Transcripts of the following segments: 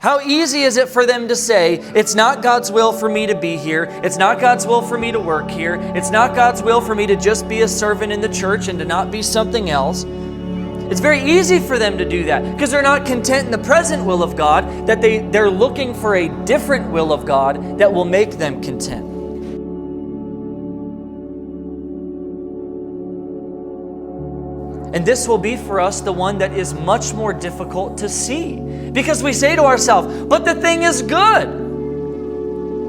How easy is it for them to say, it's not God's will for me to be here. It's not God's will for me to work here. It's not God's will for me to just be a servant in the church and to not be something else. It's very easy for them to do that because they're not content in the present will of God, that they're looking for a different will of God that will make them content. And this will be for us the one that is much more difficult to see. Because we say to ourselves, but the thing is good.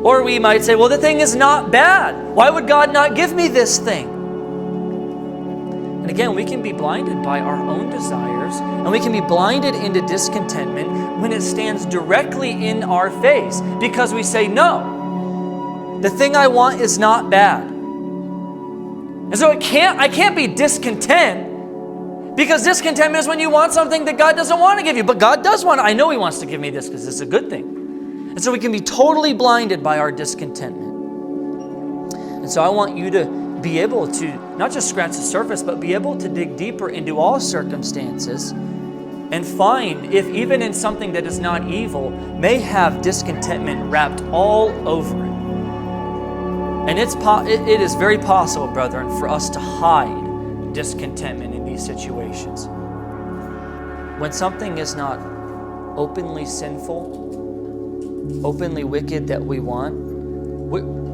Or we might say, well, the thing is not bad. Why would God not give me this thing? And again, we can be blinded by our own desires, and we can be blinded into discontentment when it stands directly in our face because we say, no, the thing I want is not bad. And so I can't be discontent. Because discontentment is when you want something that God doesn't want to give you. But God does want it. I know He wants to give me this because it's a good thing. And so we can be totally blinded by our discontentment. And so I want you to be able to not just scratch the surface, but be able to dig deeper into all circumstances and find if even in something that is not evil may have discontentment wrapped all over it. And it is very possible, brethren, for us to hide discontentment in these situations. When something is not openly sinful, openly wicked that we want,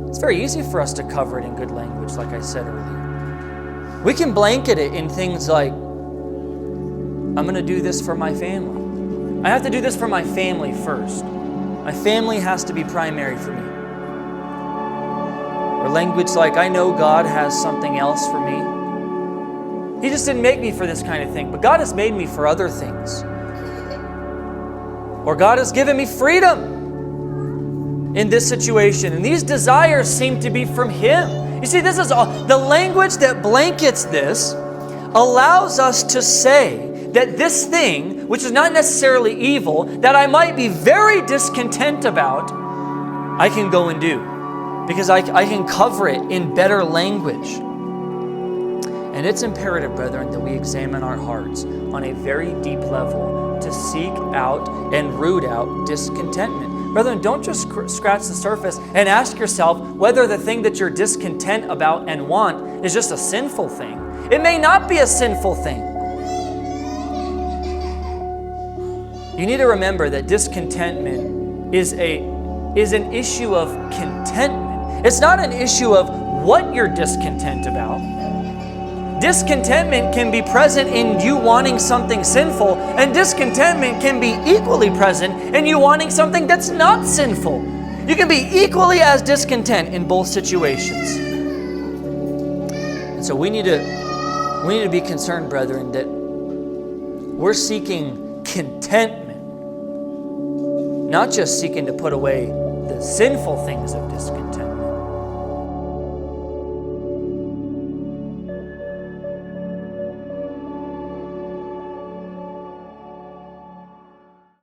it's very easy for us to cover it in good language, like I said earlier. We can blanket it in things like, I'm going to do this for my family. I have to do this for my family first. My family has to be primary for me. Or language like, I know God has something else for me. He just didn't make me for this kind of thing, but God has made me for other things. Or God has given me freedom in this situation, and these desires seem to be from Him. You see, this is all the language that blankets this allows us to say that this thing, which is not necessarily evil, that I might be very discontent about, I can go and do because I can cover it in better language. And it's imperative, brethren, that we examine our hearts on a very deep level to seek out and root out discontentment. Brethren, don't just scratch the surface and ask yourself whether the thing that you're discontent about and want is just a sinful thing. It may not be a sinful thing. You need to remember that discontentment is an issue of contentment. It's not an issue of what you're discontent about. Discontentment can be present in you wanting something sinful, and discontentment can be equally present in you wanting something that's not sinful. You can be equally as discontent in both situations. And so we need to be concerned, brethren, that we're seeking contentment, not just seeking to put away the sinful things of discontentment.